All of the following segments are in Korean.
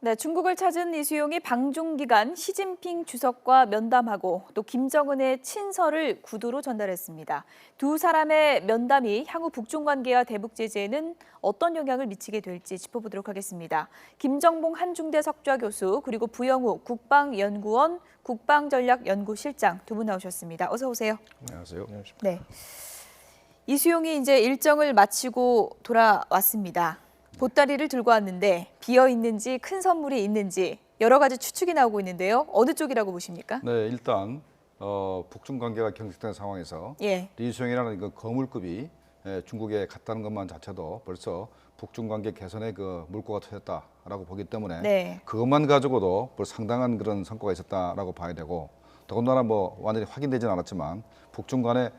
네, 중국을 찾은 이수용이 방중 기간 시진핑 주석과 면담하고 또 김정은의 친서를 구두로 전달했습니다. 두 사람의 면담이 향후 북중 관계와 대북 제재에는 어떤 영향을 미치게 될지 짚어보도록 하겠습니다. 김정봉 한중대 석좌 교수 그리고 부영우 국방연구원 국방전략연구실장 두 분 나오셨습니다. 어서 오세요. 안녕하세요. 네, 이수용이 이제 일정을 마치고 돌아왔습니다. 보따리를 들고 왔는데 비어 있는지 큰 선물이 있는지 여러 가지 추측이 나오고 있는데요. 어느 쪽이라고 보십니까? 네, 일단 북중 관계가 경직된 상황에서 예. 리수용이라는 그 거물급이 중국에 갔다는 것만 자체도 벌써 북중 관계 개선의 그 물꼬가 터졌다라고 보기 때문에 네. 그것만 가지고도 벌써 상당한 그런 성과가 있었다라고 봐야 되고, 더군다나 뭐 완전히 확인되지는 않았지만 북중 간의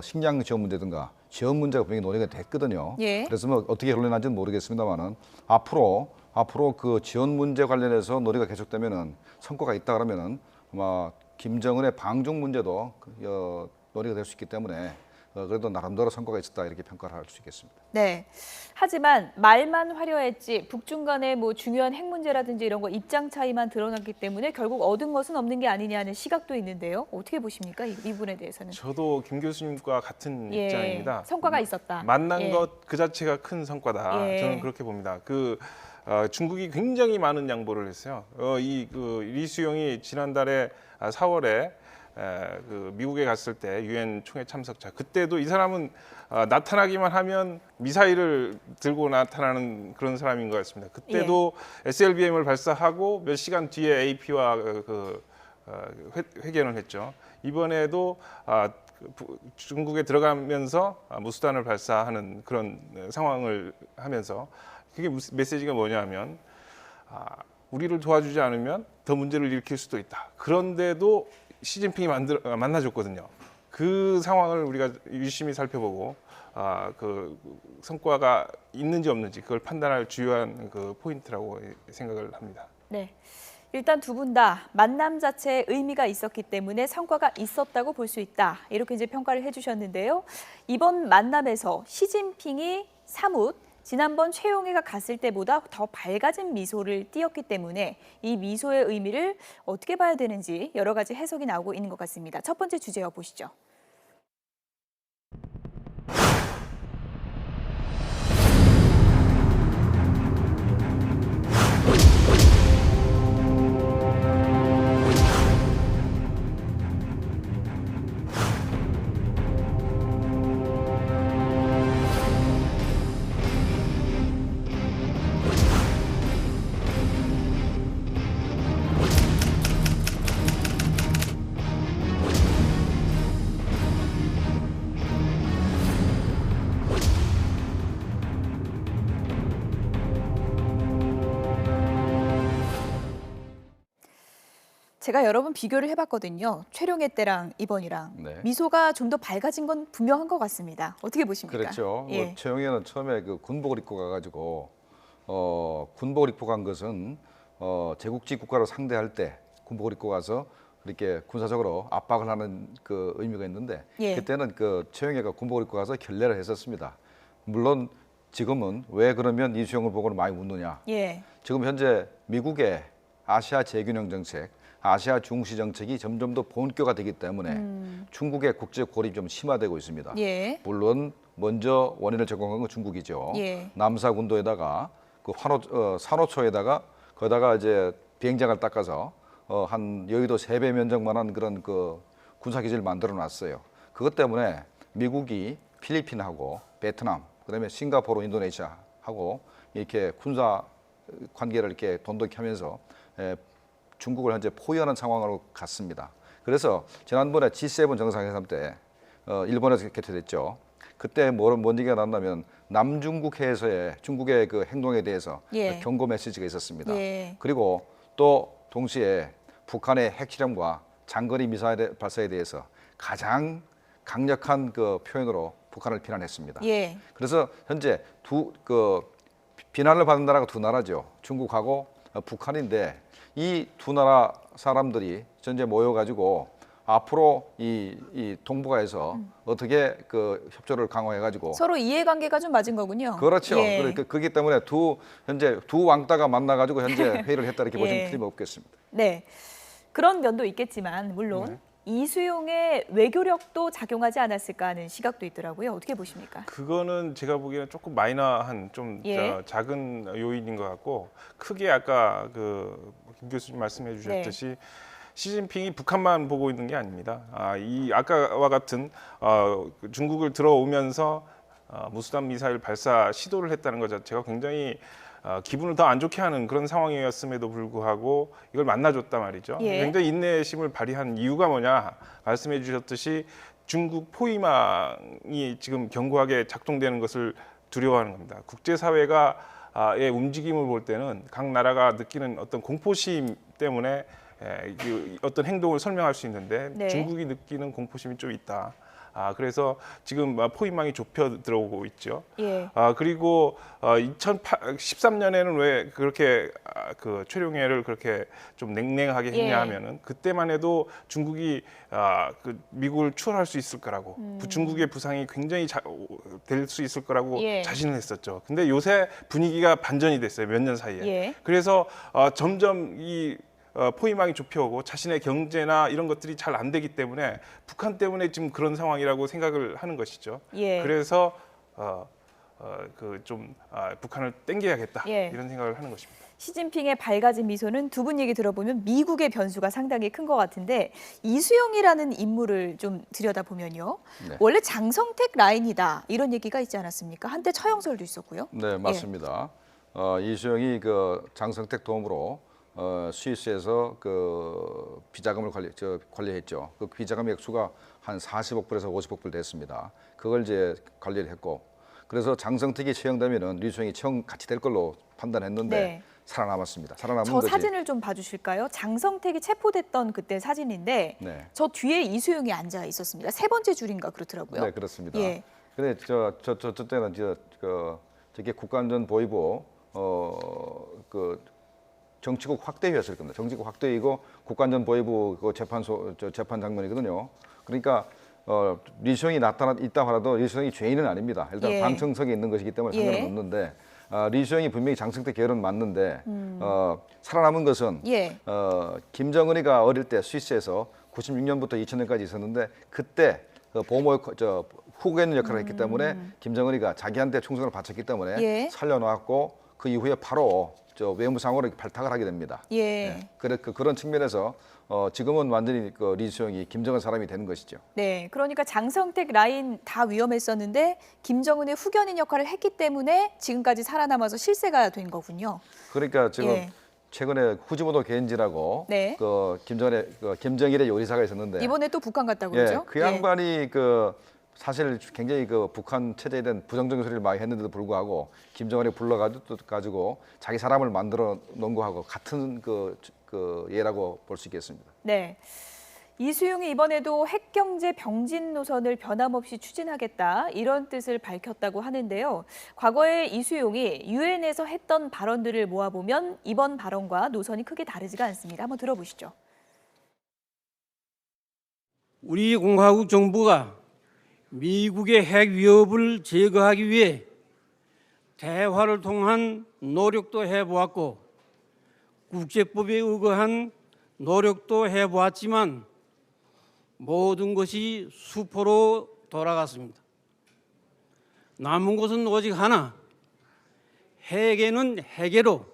식량 지원 문제든가 지원 문제가 분명히 논의가 됐거든요. 예. 그래서 뭐 어떻게 결론이 날지는 모르겠습니다만은 앞으로 그 지원 문제 관련해서 논의가 계속되면은 성과가 있다 그러면은 아마 김정은의 방중 문제도 논의가 될 수 있기 때문에 그래도 나름대로 성과가 있었다 이렇게 평가를 할 수 있겠습니다. 네. 하지만 말만 화려했지 북중 간의 뭐 중요한 핵 문제라든지 이런 거 입장 차이만 드러났기 때문에 결국 얻은 것은 없는 게 아니냐는 시각도 있는데요. 어떻게 보십니까? 이 부분에 대해서는. 저도 김 교수님과 같은 예. 입장입니다. 성과가 있었다. 만난 예. 것 그 자체가 큰 성과다. 예. 저는 그렇게 봅니다. 중국이 굉장히 많은 양보를 했어요. 리수용이 지난달에 4월에 미국에 갔을 때 유엔 총회 참석자, 그때도 이 사람은 나타나기만 하면 미사일을 들고 나타나는 그런 사람인 것 같습니다. 그때도 SLBM을 발사하고 몇 시간 뒤에 AP와 회견을 했죠. 이번에도 중국에 들어가면서 무수단을 발사하는 그런 상황을 하면서, 그게 메시지가 뭐냐면 우리를 도와주지 않으면 더 문제를 일으킬 수도 있다. 그런데도 시진핑이 만나줬거든요. 그 상황을 우리가 유심히 살펴보고 그 성과가 있는지 없는지 그걸 판단할 주요한 그 포인트라고 생각을 합니다. 네. 일단 두 분 다 만남 자체에 의미가 있었기 때문에 성과가 있었다고 볼 수 있다. 이렇게 이제 평가를 해주셨는데요. 이번 만남에서 시진핑이 사뭇 지난번 최용해가 갔을 때보다 더 밝아진 미소를 띄었기 때문에 이 미소의 의미를 어떻게 봐야 되는지 여러 가지 해석이 나오고 있는 것 같습니다. 첫 번째 주제와 보시죠. 제가 여러 번 비교를 해봤거든요. 최룡해 때랑 이번이랑. 네. 미소가 좀 더 밝아진 건 분명한 것 같습니다. 어떻게 보십니까? 그렇죠. 예. 최영애는 처음에 그 군복을 입고 가가지고 군복을 입고 간 것은 제국지 국가를 상대할 때 군복을 입고 가서 이렇게 군사적으로 압박을 하는 그 의미가 있는데, 예. 그때는 그 최영애가 군복을 입고 가서 결례를 했었습니다. 물론 지금은 왜 그러면 이수용을 보고는 많이 웃느냐? 예. 지금 현재 미국의 아시아 재균형 정책, 아시아 중시 정책이 점점 더 본격화되기 때문에 중국의 국제 고립이 좀 심화되고 있습니다. 예. 물론 먼저 원인을 제공한 건 중국이죠. 예. 남사군도에다가 그 산호초에다가 거기다가 이제 비행장을 닦아서 한 여의도 3배 면적만한 그런 그 군사기지를 만들어 놨어요. 그것 때문에 미국이 필리핀하고 베트남, 그다음에 싱가포르, 인도네시아하고 이렇게 군사 관계를 이렇게 돈독히 하면서 중국을 현재 포위하는 상황으로 갔습니다. 그래서 지난번에 G7 정상회담 때 일본에서 개최됐죠. 그때 뭔 얘기가 났냐면 남중국 해에서의 중국의 그 행동에 대해서 예. 경고 메시지가 있었습니다. 예. 그리고 또 동시에 북한의 핵실험과 장거리 미사일 발사에 대해서 가장 강력한 그 표현으로 북한을 비난했습니다. 예. 그래서 현재 비난을 받는 나라가 두 나라죠. 중국하고 북한인데 이 두 나라 사람들이 현재 모여가지고 앞으로 이 동북아에서 어떻게 그 협조를 강화해가지고 서로 이해관계가 좀 맞은 거군요. 그렇죠. 예. 그렇기 때문에 현재 두 왕따가 만나가지고 현재 회의를 했다 이렇게 보시면 예. 틀림없겠습니다. 네. 그런 면도 있겠지만 물론 네. 이수용의 외교력도 작용하지 않았을까 하는 시각도 있더라고요. 어떻게 보십니까? 그거는 제가 보기에는 조금 마이너한 좀 예. 작은 요인인 것 같고 크게 아까 김 교수님 말씀해 주셨듯이 네. 시진핑이 북한만 보고 있는 게 아닙니다. 이 아까와 같은 중국을 들어오면서 무수단 미사일 발사 시도를 했다는 것 자체가 굉장히 기분을 더 안 좋게 하는 그런 상황이었음에도 불구하고 이걸 만나줬단 말이죠. 예. 굉장히 인내심을 발휘한 이유가 뭐냐 말씀해 주셨듯이 중국 포위망이 지금 견고하게 작동되는 것을 두려워하는 겁니다. 국제사회가 의 움직임을 볼 때는 각 나라가 느끼는 어떤 공포심 때문에 어떤 행동을 설명할 수 있는데 네. 중국이 느끼는 공포심이 좀 있다. 그래서 지금 포위망이 좁혀 들어오고 있죠. 예. 그리고 2013년에는 왜 그렇게 그 최룡해를 그렇게 좀 냉랭하게 했냐 예. 하면은 그때만 해도 중국이 그 미국을 추월할 수 있을 거라고 중국의 부상이 굉장히 될 수 있을 거라고 예. 자신을 했었죠. 근데 요새 분위기가 반전이 됐어요. 몇 년 사이에. 예. 그래서 점점 이 포위망이 좁혀오고 자신의 경제나 이런 것들이 잘 안 되기 때문에 북한 때문에 지금 그런 상황이라고 생각을 하는 것이죠. 예. 그래서 북한을 땡겨야겠다 예. 이런 생각을 하는 것입니다. 시진핑의 밝아진 미소는 두 분 얘기 들어보면 미국의 변수가 상당히 큰 것 같은데 이수용이라는 인물을 좀 들여다보면요. 네. 원래 장성택 라인이다 이런 얘기가 있지 않았습니까? 한때 처형설도 있었고요. 네, 맞습니다. 이수영이 그 장성택 도움으로 스위스에서 그 비자금을 관리했죠. 그 비자금 액수가 한 40억 불에서 50억 불 됐습니다. 그걸 이제 관리를 했고, 그래서 장성택이 처형되면은 류수영이 처형 같이 될 걸로 판단했는데 네. 살아남았습니다. 살아남은 저 거지. 사진을 좀 봐주실까요? 장성택이 체포됐던 그때 사진인데 네, 저 뒤에 이수용이 앉아 있었습니다. 세 번째 줄인가 그렇더라고요. 네 그렇습니다. 예. 근데 저 때는 저게 국가안전보위부 그 정치국 확대회였을 겁니다. 정치국 확대이고 국가안전보위부 그 재판 장면이거든요. 그러니까 류수영이 있다 하더라도 류수영이 죄인은 아닙니다. 일단 예. 방청석에 있는 것이기 때문에 상관은 예. 없는데 류수영이 분명히 장성택 계열은 맞는데 살아남은 것은 예. 김정은이가 어릴 때 스위스에서 96년부터 2000년까지 있었는데 그때 후계는 역할을 했기 때문에 김정은이가 자기한테 충성을 바쳤기 때문에 예. 살려놓았고 그 이후에 바로 외무상으로 발탁을 하게 됩니다. 예. 그런 측면에서 지금은 완전히 그 리수영이 김정은 사람이 되는 것이죠. 네, 그러니까 장성택 라인 다 위험했었는데 김정은의 후견인 역할을 했기 때문에 지금까지 살아남아서 실세가 된 거군요. 그러니까 지금 예. 최근에 후지모토 겐지라고 네. 김정일의 요리사가 있었는데 이번에 또 북한 갔다고 그러죠? 그 양반이 사실 굉장히 북한 체제에 대한 부정적인 소리를 많이 했는데도 불구하고 김정은이 불러가지고 자기 사람을 만들어 놓은 거하고 같은 그 예라고 볼 수 있겠습니다. 네. 이수용이 이번에도 핵경제 병진 노선을 변함없이 추진하겠다 이런 뜻을 밝혔다고 하는데요. 과거에 이수용이 유엔에서 했던 발언들을 모아보면 이번 발언과 노선이 크게 다르지가 않습니다. 한번 들어보시죠. 우리 공화국 정부가 미국의 핵 위협을 제거하기 위해 대화를 통한 노력도 해보았고 국제법에 의거한 노력도 해보았지만 모든 것이 수포로 돌아갔습니다. 남은 것은 오직 하나, 핵에는 핵으로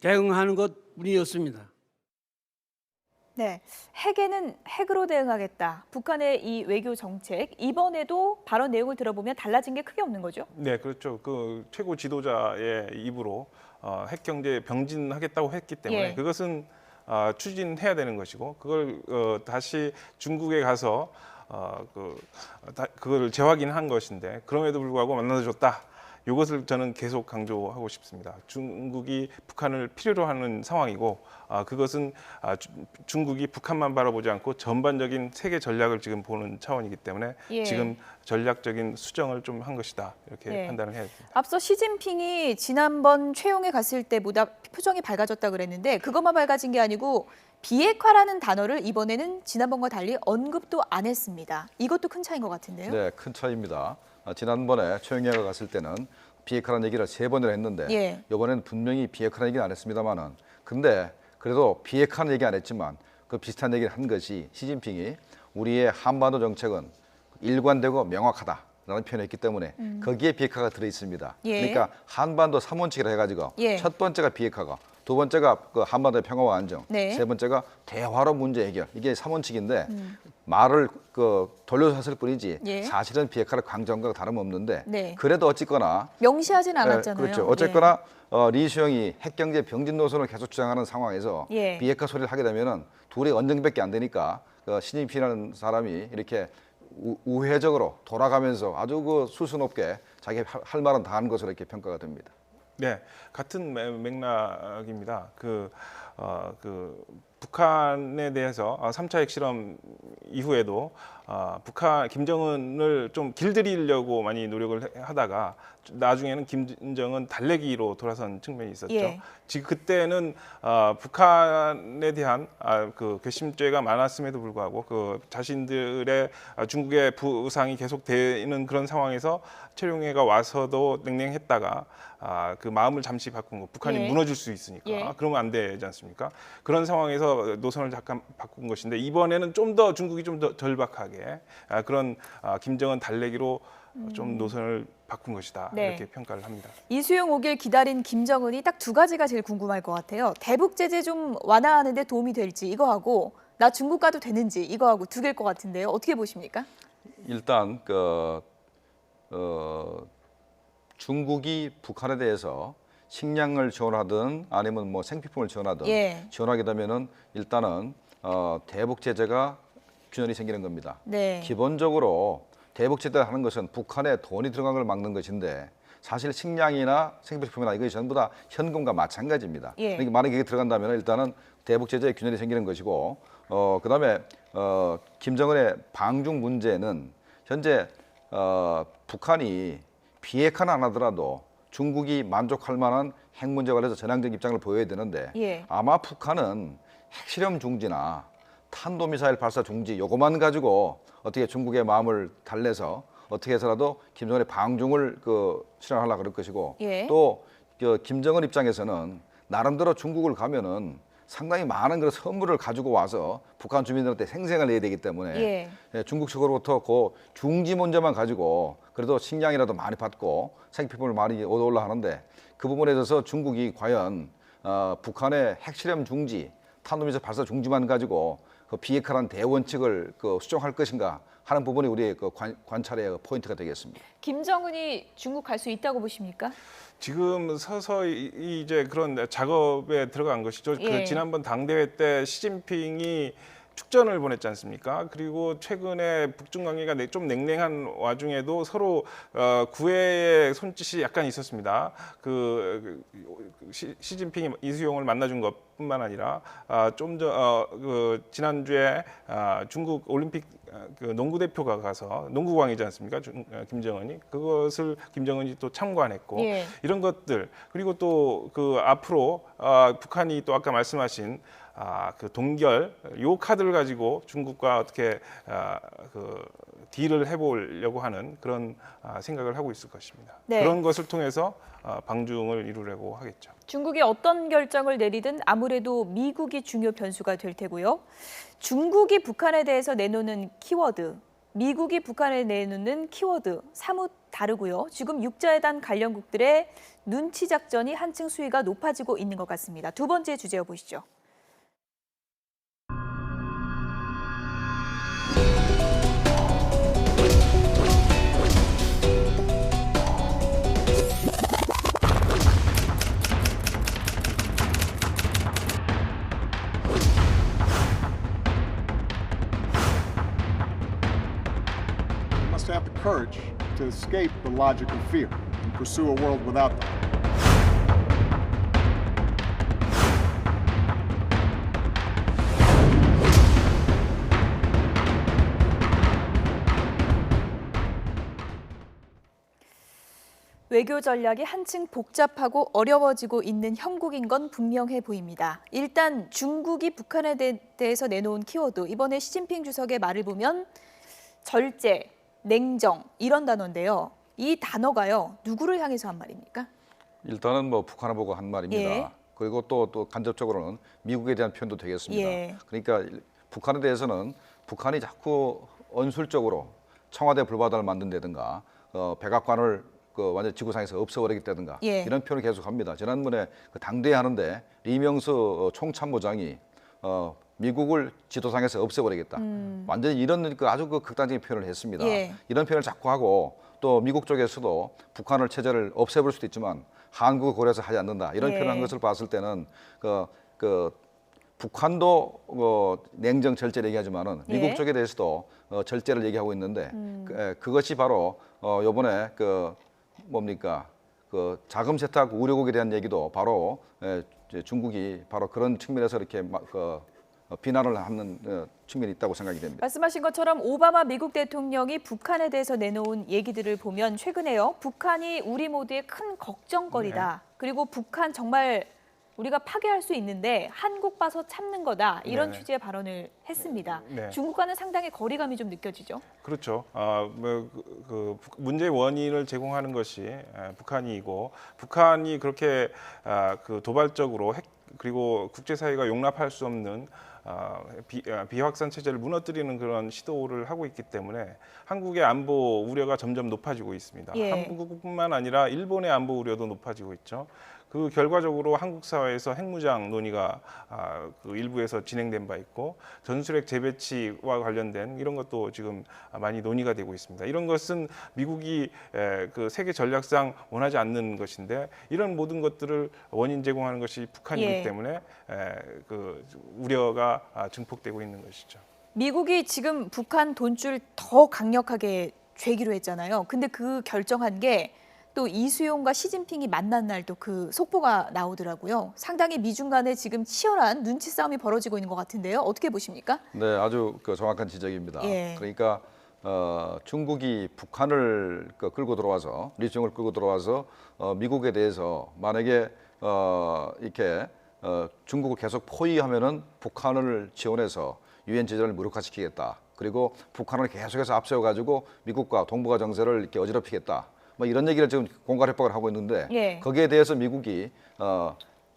대응하는 것뿐이었습니다. 네, 핵에는 핵으로 대응하겠다. 북한의 이 외교 정책 이번에도 발언 내용을 들어보면 달라진 게 크게 없는 거죠? 네, 그렇죠. 그 최고 지도자의 입으로 핵 경제 병진하겠다고 했기 때문에 예. 그것은 추진해야 되는 것이고 그걸 다시 중국에 가서 그걸 재확인한 것인데 그럼에도 불구하고 만나줬다. 이것을 저는 계속 강조하고 싶습니다. 중국이 북한을 필요로 하는 상황이고 그것은 중국이 북한만 바라보지 않고 전반적인 세계 전략을 지금 보는 차원이기 때문에 예. 지금 전략적인 수정을 좀 한 것이다 이렇게 네. 판단을 해야 됩니다. 앞서 시진핑이 지난번 최용에 갔을 때보다 표정이 밝아졌다 그랬는데 그것만 밝아진 게 아니고 비핵화라는 단어를 이번에는 지난번과 달리 언급도 안 했습니다. 이것도 큰 차이인 것 같은데요. 네, 큰 차이입니다. 지난번에 최영희가 갔을 때는 비핵화라는 얘기를 3번이나 했는데 예. 이번에는 분명히 비핵화라는 얘기는 안 했습니다만은 근데 그래도 비핵화는 얘기 안 했지만 그 비슷한 얘기를 한 것이 시진핑이 우리의 한반도 정책은 일관되고 명확하다라는 표현을 했기 때문에 거기에 비핵화가 들어 있습니다. 예. 그러니까 한반도 3원칙이라 해가지고 예. 첫 번째가 비핵화가 두 번째가 그 한반도의 평화와 안정, 네. 세 번째가 대화로 문제 해결. 이게 3원칙인데 말을 돌려서 했을 뿐이지 예. 사실은 비핵화를 강조한 거와 다름없는데 네. 그래도 어쨌거나 명시하진 않았잖아요. 그렇죠. 어쨌거나 리수영이 핵경제 병진 노선을 계속 주장하는 상황에서 예. 비핵화 소리를 하게 되면은 둘이 언쟁밖에 안 되니까 시진핑이라는 사람이 이렇게 우회적으로 돌아가면서 아주 수수 높게 자기 할 말은 다 한 것으로 이렇게 평가가 됩니다. 네, 같은 맥락입니다. 북한에 대해서 3차 핵실험 이후에도 김정은을 좀 길들이려고 많이 노력을 하다가 나중에는 김정은 달래기로 돌아선 측면이 있었죠. 예. 지금 그때는 북한에 대한 괘씸죄가 많았음에도 불구하고 그 자신들의 중국의 부상이 계속되는 그런 상황에서 최룡해가 와서도 냉랭했다가 그 마음을 잠시 바꾼 거. 북한이 예. 무너질 수 있으니까 예. 그러면 안 되지 않습니까? 그런 상황에서 노선을 잠깐 바꾼 것인데 이번에는 좀 더 중국이 좀 더 절박하게 그런 김정은 달래기로 좀 노선을 바꾼 것이다 네. 이렇게 평가를 합니다. 이수용 오길 기다린 김정은이 딱 두 가지가 제일 궁금할 것 같아요. 대북 제재 좀 완화하는 데 도움이 될지 이거하고 나 중국 가도 되는지 이거하고 두 개일 것 같은데요. 어떻게 보십니까? 일단 중국이 북한에 대해서 식량을 지원하든 아니면 뭐 생필품을 지원하든 예. 지원하게 되면은 일단은 대북 제재가 균열이 생기는 겁니다. 네. 기본적으로 대북 제재를 하는 것은 북한에 돈이 들어간 걸 막는 것인데 사실 식량이나 생필품이나 이것이 전부 다 현금과 마찬가지입니다. 예. 그러니까 만약에 이게 들어간다면 일단은 대북 제재의 균열이 생기는 것이고 그다음에 김정은의 방중 문제는 현재 북한이 비핵화는 안 하더라도 중국이 만족할 만한 핵 문제 관련해서 전향적 입장을 보여야 되는데 예. 아마 북한은 핵실험 중지나 탄도미사일 발사 중지 요것만 가지고 어떻게 중국의 마음을 달래서 어떻게 해서라도 김정은의 방중을 실현하려고 그럴 것이고 예. 또 김정은 입장에서는 나름대로 중국을 가면은 상당히 많은 그런 선물을 가지고 와서 북한 주민들한테 생생을 내야 되기 때문에 예. 중국 측으로부터 그 중지 문제만 가지고 그래도 식량이라도 많이 받고 생필품을 많이 얻어올라 하는데 그 부분에 대해서 중국이 과연 북한의 핵실험 중지, 탄도미사일 발사 중지만 가지고 그 비핵화라는 대원칙을 수정할 것인가 하는 부분이 우리의 관찰의 포인트가 되겠습니다. 김정은이 중국 갈 수 있다고 보십니까? 지금 서서히 이제 그런 작업에 들어간 것이죠. 예. 지난번 당대회 때 시진핑이 축전을 보냈지 않습니까? 그리고 최근에 북중 관계가 좀 냉랭한 와중에도 서로 구애의 손짓이 약간 있었습니다. 시진핑이 이수용을 만나준 것뿐만 아니라 좀 지난주에 중국 올림픽 농구 대표가 가서 농구광이지 않습니까? 김정은이 그것을 김정은이 또 참관했고 예. 이런 것들 그리고 또 앞으로 북한이 또 아까 말씀하신 동결 요 카드를 가지고 중국과 어떻게 딜을 해보려고 하는 그런 생각을 하고 있을 것입니다. 네. 그런 것을 통해서 방중을 이루려고 하겠죠. 중국이 어떤 결정을 내리든 아무래도 미국이 중요 변수가 될 테고요. 중국이 북한에 대해서 내놓는 키워드, 미국이 북한에 내놓는 키워드 사뭇 다르고요. 지금 육자회담 관련국들의 눈치 작전이 한층 수위가 높아지고 있는 것 같습니다. 두 번째 주제어 보시죠. Have the courage to escape the logic of fear. and pursue a world without them. 외교 전략이 한층 복잡하고 어려워지고 있는 형국인 건 분명해 보입니다. 일단 중국이 북한에 대해서 내놓은 키워드, 이번에 시진핑 주석의 말을 보면 절제, 냉정 이런 단어인데요. 이 단어가요, 누구를 향해서 한 말입니까? 일단은 뭐 북한을 보고 한 말입니다. 예. 그리고 또 간접적으로는 미국에 대한 표현도 되겠습니다. 예. 그러니까 북한에 대해서는 북한이 자꾸 언술적으로 청와대 불바다를 만든다든가 백악관을 완전 지구상에서 없애버리겠다든가 예. 이런 표현을 계속합니다. 지난번에 당대회 하는데 리명수 총참모장이 미국을 지도상에서 없애버리겠다. 완전히 이런 아주 극단적인 표현을 했습니다. 예. 이런 표현을 자꾸 하고 또 미국 쪽에서도 북한을 체제를 없애버릴 수도 있지만 한국을 고려해서 하지 않는다. 이런 예. 표현을 한 것을 봤을 때는 북한도 냉정 절제를 얘기하지만은 미국 예. 쪽에 대해서도 절제를 얘기하고 있는데 그것이 바로 요번에 뭡니까 자금 세탁 우려국에 대한 얘기도 바로 이제 중국이 바로 그런 측면에서 이렇게 비난을 하는 측면이 있다고 생각이 됩니다. 말씀하신 것처럼 오바마 미국 대통령이 북한에 대해서 내놓은 얘기들을 보면 최근에요, 북한이 우리 모두의 큰 걱정거리다. 그리고 북한 정말 우리가 파괴할 수 있는데 한국 봐서 참는 거다. 이런 네. 취지의 발언을 했습니다. 네. 중국과는 상당히 거리감이 좀 느껴지죠. 그렇죠. 문제의 원인을 제공하는 것이 북한이고, 북한이 그렇게 도발적으로 그리고 국제사회가 용납할 수 없는 비확산 체제를 무너뜨리는 그런 시도를 하고 있기 때문에 한국의 안보 우려가 점점 높아지고 있습니다. 예. 한국뿐만 아니라 일본의 안보 우려도 높아지고 있죠. 그 결과적으로 한국 사회에서 핵무장 논의가 일부에서 진행된 바 있고, 전술핵 재배치와 관련된 이런 것도 지금 많이 논의가 되고 있습니다. 이런 것은 미국이 그 세계 전략상 원하지 않는 것인데, 이런 모든 것들을 원인 제공하는 것이 북한이기 예. 때문에 그 우려가 증폭되고 있는 것이죠. 미국이 지금 북한 돈줄 더 강력하게 죄기로 했잖아요. 근데 그 결정한 게 또 이수용과 시진핑이 만난 날 또 그 속보가 나오더라고요. 상당히 미중 간에 지금 치열한 눈치 싸움이 벌어지고 있는 것 같은데요. 어떻게 보십니까? 네, 아주 정확한 지적입니다. 예. 그러니까 중국이 북한을 끌고 들어와서 리중을 끌고 들어와서 미국에 대해서 만약에 이렇게 중국을 계속 포위하면은 북한을 지원해서 유엔 제재를 무력화시키겠다. 그리고 북한을 계속해서 앞세워가지고 미국과 동북아 정세를 이렇게 어지럽히겠다. 뭐 이런 얘기를 지금 공갈 협박을 하고 있는데 예. 거기에 대해서 미국이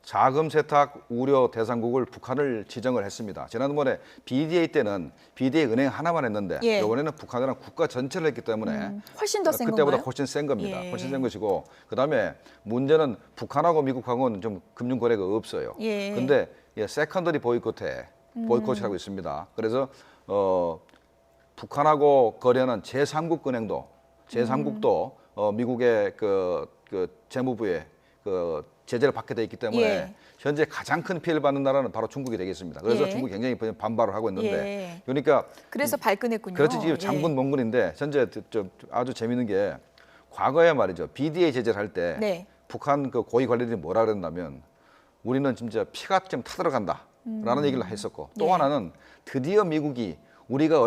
자금 세탁 우려 대상국을 북한을 지정을 했습니다. 지난번에 BDA 때는 BDA 은행 하나만 했는데 예. 이번에는 북한이랑 국가 전체를 했기 때문에 훨씬 더 센 그때보다 건가요? 훨씬 센 겁니다. 예. 훨씬 센 것이고 그다음에 문제는 북한하고 미국하고는 좀 금융 거래가 없어요. 예. 근데 세컨더리 보이콧이라고 있습니다. 그래서 북한하고 거래하는 제3국 은행도 제3국도 미국의 그 재무부에 제재를 받게 돼 있기 때문에 예. 현재 가장 큰 피해를 받는 나라는 바로 중국이 되겠습니다. 그래서 예. 중국이 굉장히 반발을 하고 있는데 예. 그러니까 그래서 발끈했군요. 그렇지 지금 예. 장군 몽군인데 현재 아주 재미있는 게 과거에 말이죠 BDA 제재를 할 때 네. 북한 그 고위 관리들이 뭐라 그랬냐면 우리는 진짜 피가 좀 타들어간다라는 얘기를 했었고 또 예. 하나는 드디어 미국이 우리가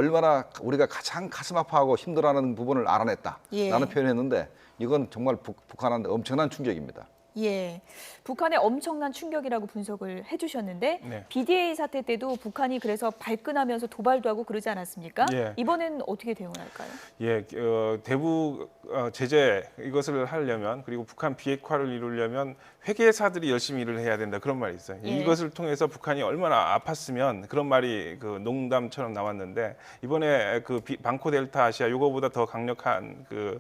가장 가슴 아파하고 힘들어하는 부분을 알아냈다라는 예. 표현했는데 이건 정말 북한한테 엄청난 충격입니다. 예, 북한의 엄청난 충격이라고 분석을 해주셨는데 네. BDA 사태 때도 북한이 그래서 발끈하면서 도발도 하고 그러지 않았습니까? 예. 이번에는 어떻게 대응을 할까요? 예, 대북 제재 이것을 하려면, 그리고 북한 비핵화를 이루려면 회계사들이 열심히 일을 해야 된다, 그런 말이 있어요. 예. 이것을 통해서 북한이 얼마나 아팠으면, 그런 말이 그 농담처럼 나왔는데, 이번에 방코 델타 아시아 요거보다 더 강력한 그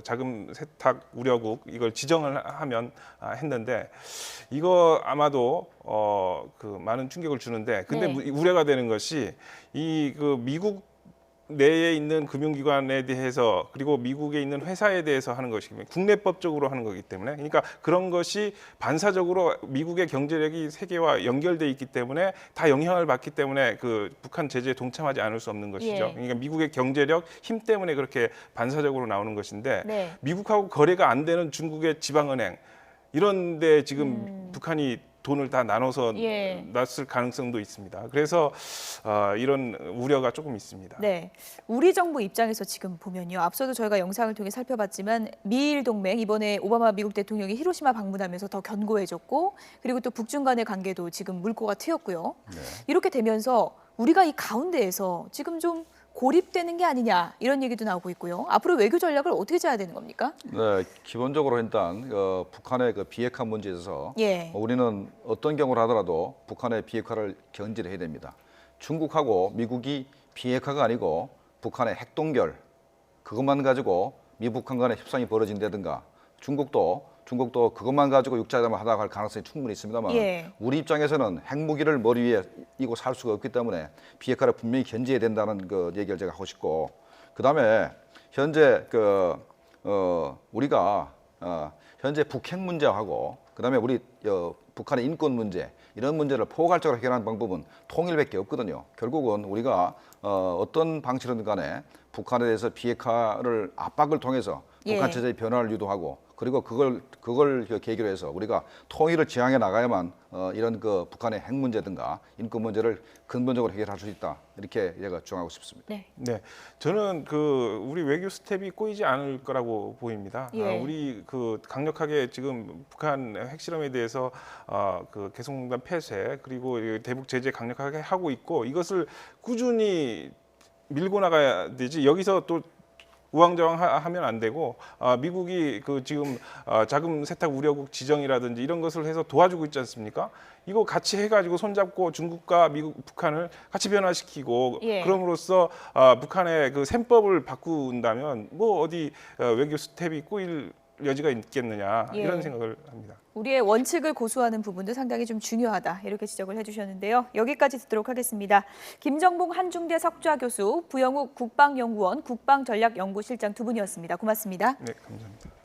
자금 세탁 우려국 이걸 지정을 하면 했는데, 이거 아마도 많은 충격을 주는데, 근데 네. 우려가 되는 것이 미국 내에 있는 금융기관에 대해서 그리고 미국에 있는 회사에 대해서 하는 것이기 국내법적으로 하는 거기 때문에 그러니까 그런 것이 반사적으로 미국의 경제력이 세계와 연결돼 있기 때문에 다 영향을 받기 때문에 그 북한 제재에 동참하지 않을 수 없는 것이죠. 예. 그러니까 미국의 경제력 힘 때문에 그렇게 반사적으로 나오는 것인데 네. 미국하고 거래가 안 되는 중국의 지방은행 이런 데 지금 북한이 돈을 다 나눠서 예. 놨을 가능성도 있습니다. 그래서 이런 우려가 조금 있습니다. 네, 우리 정부 입장에서 지금 보면요. 앞서도 저희가 영상을 통해 살펴봤지만 미일 동맹 이번에 오바마 미국 대통령이 히로시마 방문하면서 더 견고해졌고 그리고 또 북중 간의 관계도 지금 물꼬가 트였고요. 이렇게 되면서 우리가 이 가운데에서 지금 좀 고립되는 게 아니냐 이런 얘기도 나오고 있고요. 앞으로 외교 전략을 어떻게 짜야 되는 겁니까? 네, 기본적으로 일단 북한의 그 비핵화 문제에 있어서 예. 우리는 어떤 경우를 하더라도 북한의 비핵화를 견제를 해야 됩니다. 중국하고 미국이 비핵화가 아니고 북한의 핵동결 그것만 가지고 미북한 간의 협상이 벌어진다든가 중국도 그것만 가지고 육자회담을 하다가 할 가능성이 충분히 있습니다만 예. 우리 입장에서는 핵무기를 머리 위에 이고 살 수가 없기 때문에 비핵화를 분명히 견제해야 된다는 그 얘기를 제가 하고 싶고 그다음에 현재 우리가 현재 북핵 문제하고 그다음에 우리 북한의 인권 문제 이런 문제를 포괄적으로 해결하는 방법은 통일밖에 없거든요. 결국은 우리가 어떤 방식이든 간에 북한에 대해서 비핵화를 압박을 통해서 북한 예. 체제의 변화를 유도하고 그리고 그걸 계기로 해서 우리가 통일을 지향해 나가야만 이런 그 북한의 핵 문제든가 인권 문제를 근본적으로 해결할 수 있다 이렇게 제가 주장하고 싶습니다. 네. 네, 저는 그 우리 외교 스텝이 꼬이지 않을 거라고 보입니다. 예. 우리 그 강력하게 지금 북한 핵실험에 대해서 그 개성공단 폐쇄 그리고 이 대북 제재 강력하게 하고 있고 이것을 꾸준히 밀고 나가야 되지 여기서 또 우왕좌왕하면 안 되고 미국이 그 지금 자금 세탁 우려국 지정이라든지 이런 것을 해서 도와주고 있지 않습니까? 이거 같이 해가지고 손잡고 중국과 미국, 북한을 같이 변화시키고 예. 그럼으로써 북한의 그 셈법을 바꾼다면 뭐 어디 외교 스텝이 꼬일 여지가 있겠느냐 예. 이런 생각을 합니다. 우리의 원칙을 고수하는 부분도 상당히 좀 중요하다 이렇게 지적을 해주셨는데요. 여기까지 듣도록 하겠습니다. 김정봉 한중대 석좌 교수, 부영욱 국방연구원 국방전략연구실장 두 분이었습니다. 고맙습니다. 네, 감사합니다.